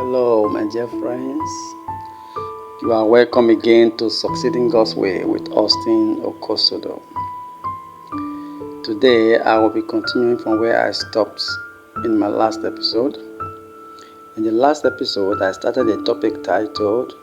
Hello, my dear friends. You are welcome again to Succeeding God's Way with Austin Okosodo. Today, I will be continuing from where I stopped in my last episode. In the last episode, I started a topic titled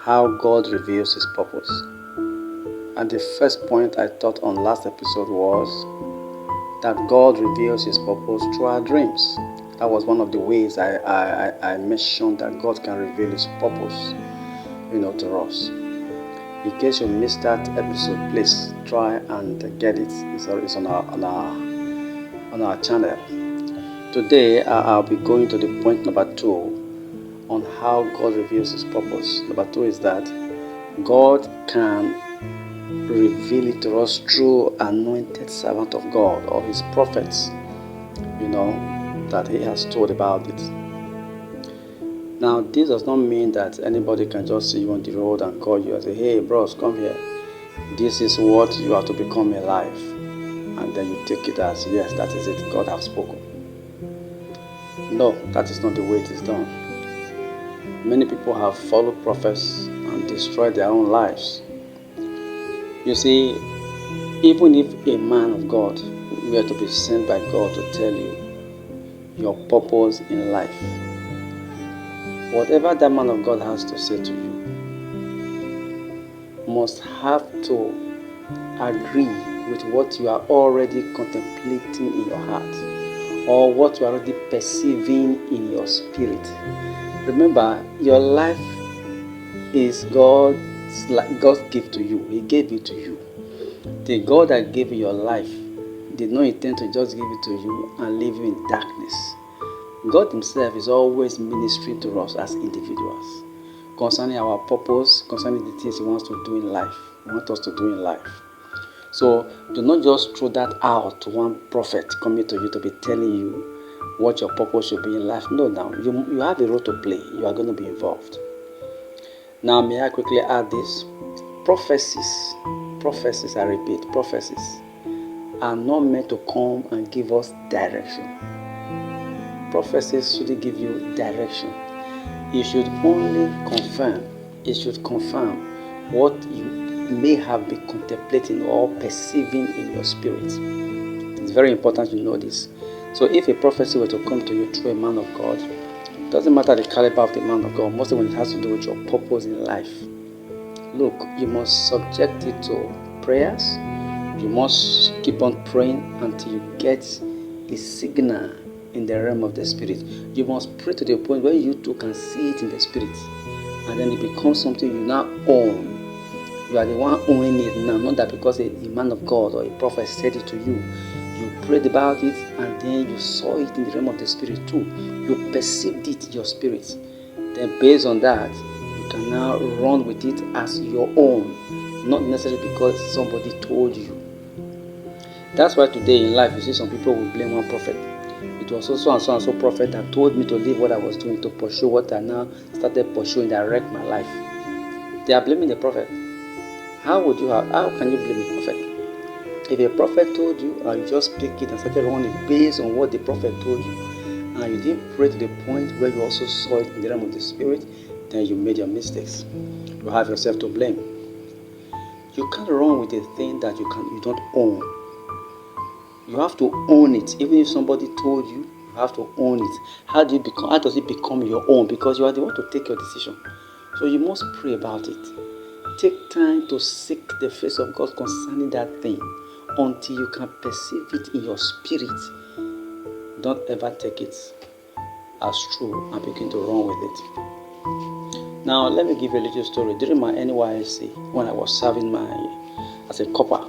How God Reveals His Purpose. And the first point I taught on last episode was that God reveals His purpose through our dreams. That was one of the ways I mentioned that God can reveal His purpose, to us. In case you missed that episode, please try and get it. It's on our channel. Today, I'll be going to the point number 2 on how God reveals His purpose. Number 2 is that God can reveal it to us through anointed servant of God or His prophets, that He has told about it. Now, this does not mean that anybody can just see you on the road and call you and say, "Hey, bros, come here. This is what you have to become in life." And then you take it as, yes, that is it. God has spoken. No, that is not the way it is done. Many people have followed prophets and destroyed their own lives. You see, even if a man of God were to be sent by God to tell you your purpose in life, whatever that man of God has to say to you must have to agree with what you are already contemplating in your heart or what you are already perceiving in your spirit. Remember, your life is God's gift to you. He gave it to you. The God that gave you your life did not intend to just give it to you and leave you in darkness. God Himself is always ministering to us as individuals concerning our purpose, concerning the things He wants to do in life. He wants us to do in life. So do not just throw that out to one prophet coming to you to be telling you what your purpose should be in life. No, now you have a role to play. You are going to be involved. Now, may I quickly add this? Prophecies, I repeat, prophecies are not meant to come and give us direction. Prophecies shouldn't give you direction. It should only confirm. It should confirm what you may have been contemplating or perceiving in your spirit. It's very important you know this. So if a prophecy were to come to you through a man of God, it doesn't matter the caliber of the man of God, mostly when it has to do with your purpose in life. Look, you must subject it to prayers. You must keep on praying until you get a signal in the realm of the spirit. You must pray to the point where you too can see it in the spirit, and then it becomes something you now own. You are the one owning it now, not that because a man of God or a prophet said it to you. You prayed about it and then you saw it in the realm of the spirit too. You perceived it in your spirit. Then based on that, you can now run with it as your own, not necessarily because somebody told you. That's why today in life you see some people will blame one prophet. It was so and so prophet that told me to leave what I was doing to pursue what I now started pursuing that wrecked my life. They are blaming the prophet. How can you blame a prophet? If a prophet told you and you just pick it and started running based on what the prophet told you, and you didn't pray to the point where you also saw it in the realm of the spirit, then you made your mistakes. You have yourself to blame. You can't run with a thing that you don't own. You have to own it. Even if somebody told you, you have to own it. How does it become your own? Because you are the one to take your decision. So you must pray about it. Take time to seek the face of God concerning that thing until you can perceive it in your spirit. Don't ever take it as true and begin to run with it. Now, let me give you a little story. During my NYSC, when I was serving as a copper,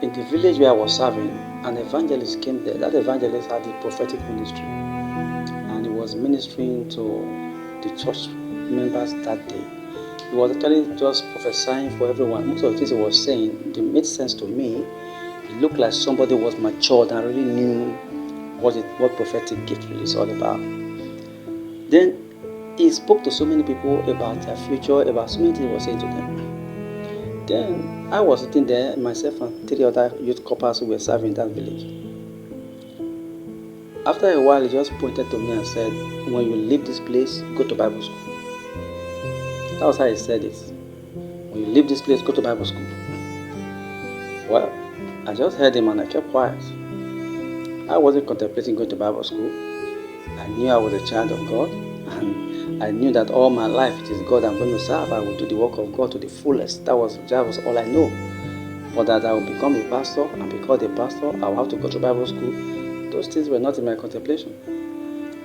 in the village where I was serving, an evangelist came there. That evangelist had the prophetic ministry, and he was ministering to the church members that day. He was actually just prophesying for everyone. Most of the things he was saying, it made sense to me. It looked like somebody was matured and really knew what prophetic gift really is all about. Then he spoke to so many people about their future, about so many things he was saying to them. Then I was sitting there, myself and 3 other youth coppers who were serving that village. After a while, he just pointed to me and said, when you leave this place, go to Bible school. That was how he said it. When you leave this place, go to Bible school. Well, I just heard him and I kept quiet. I wasn't contemplating going to Bible school. I knew I was a child of God, and I knew that all my life it is God I'm going to serve. I will do the work of God to the fullest. That was all I know. But that I will become a pastor, and because a pastor, I will have to go to Bible school. Those things were not in my contemplation.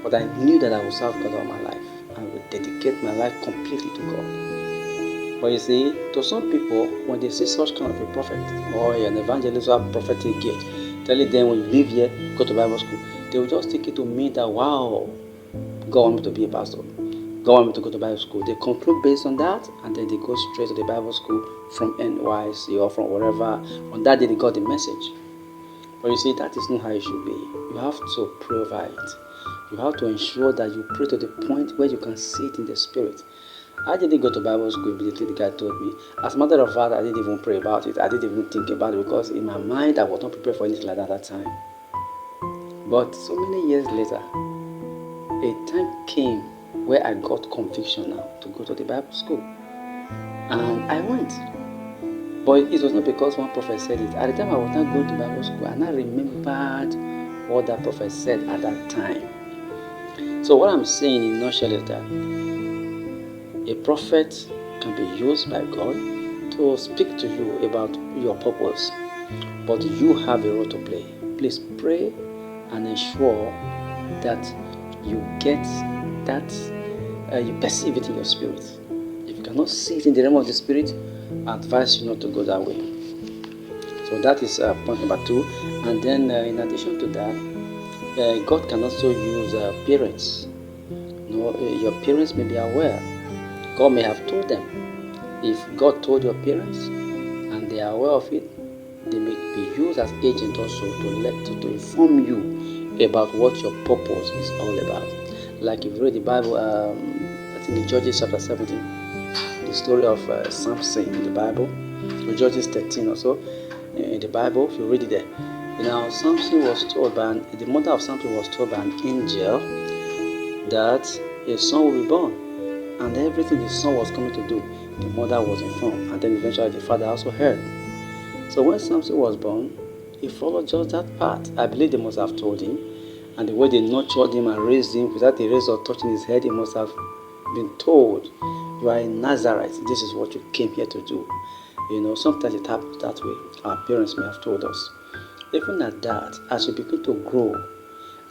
But I knew that I would serve God all my life and would dedicate my life completely to God. But you see, to some people, when they see such kind of a prophet or an evangelist or a prophetic gift, telling them when you leave here, go to Bible school, they will just take it to mean that, wow, God wants me to be a pastor. God wants me to go to Bible school. They conclude based on that, and then they go straight to the Bible school from NYC or from wherever. On that day, they got the message. But you see, that is not how it should be. You have to pray over it. You have to ensure that you pray to the point where you can see it in the spirit. I didn't go to Bible school immediately. The guy told me. As a matter of fact, I didn't even pray about it. I didn't even think about it because in my mind, I was not prepared for anything like that at that time. But so many years later, a time came where I got conviction now to go to the Bible school. And I went. But it was not because one prophet said it. At the time I was not going to Bible school, and I remembered what that prophet said at that time. So what I'm saying in a nutshell is that a prophet can be used by God to speak to you about your purpose, but you have a role to play. Please pray and ensure that you get that, you perceive it in your spirit. If you cannot see it in the realm of the spirit, I advise you not to go that way. So that is point number 2. And then in addition to that, God can also use parents. Your parents may be aware. God may have told them. If God told your parents and they are aware of it, they may be used as agents also to inform you about what your purpose is all about. Like if you read the Bible, I think in Judges chapter 17, the story of Samson in the Bible, or Judges 13 or so, in the Bible, if you read it there. Samson was told the mother of Samson was told by an angel that a son will be born, and everything the son was coming to do, the mother was informed, and then eventually the father also heard. So when Samson was born, he followed just that path. I believe they must have told him, and the way they nurtured him and raised him without a razor touching his head, he must have been told, you are a Nazarite, this is what you came here to do. Sometimes it happens that way. Our parents may have told us. Even at that, as you begin to grow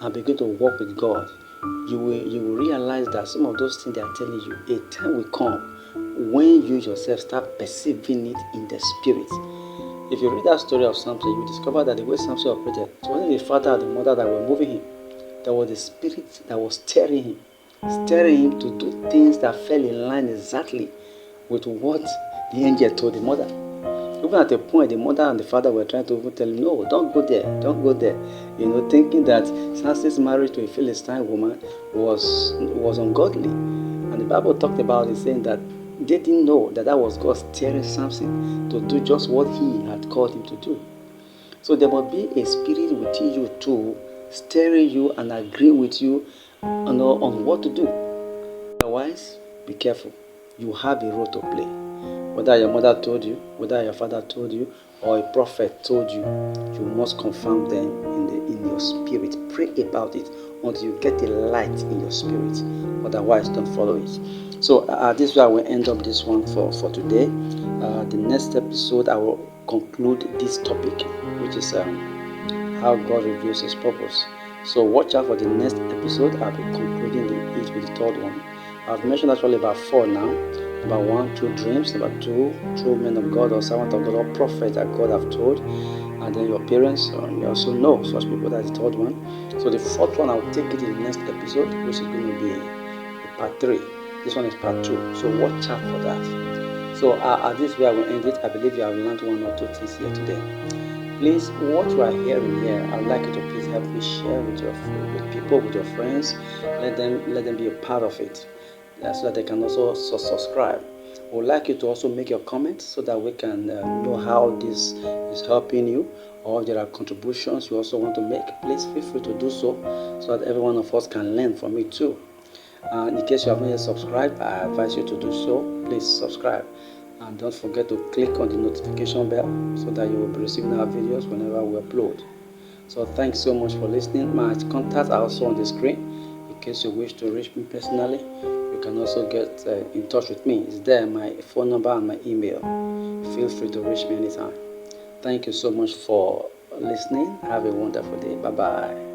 and begin to walk with God, you will realize that some of those things they are telling you, a time will come when you yourself start perceiving it in the spirit. If you read that story of Samson, you will discover that the way Samson operated, it wasn't the father or the mother that were moving him. There was the spirit that was stirring him to do things that fell in line exactly with what the angel told the mother. Even at a point, the mother and the father were trying to even tell him, no, don't go there, thinking that Samson's marriage to a Philistine woman was ungodly. And the Bible talked about it, saying that they didn't know that was God stirring Samson to do just what he had called him to do. So there must be a spirit within you too, stirring you and agreeing with you on what to do. Otherwise, be careful. You have a role to play. Whether your mother told you, whether your father told you, or a prophet told you, you must confirm them in your spirit. Pray about it until you get the light in your spirit. Otherwise, don't follow it. So this is where I will end up this one for today. The next episode, I will conclude this topic, which is how God reveals His purpose. So watch out for the next episode. I'll be concluding it with the third one. I've mentioned actually about 4 now. Number 1, true dreams. Number 2, true men of God or servant of God or prophet that God have told. And then your parents, you also know such people. That's the third one. So the fourth one, I'll take it in the next episode, which is going to be part 3. This one is part 2. So watch out for that. So at this way I will end it. I believe you have learned 1 or 2 things here today. Please, what you are hearing here, I would like you to please help me share with people, with your friends. Let them be a part of it. So that they can also subscribe. We would like you to also make your comments so that we can know how this is helping you, or there are contributions you also want to make, please feel free to do so that every one of us can learn from it too. In case you have not yet subscribed, I advise you to do so. Please subscribe, and don't forget to click on the notification bell so that you will be receiving our videos whenever we upload. So thanks so much for listening. My contacts are also on the screen. In case you wish to reach me personally, you can also get in touch with me. It's there, my phone number and my email. Feel free to reach me anytime. Thank you so much for listening. Have a wonderful day. Bye-bye.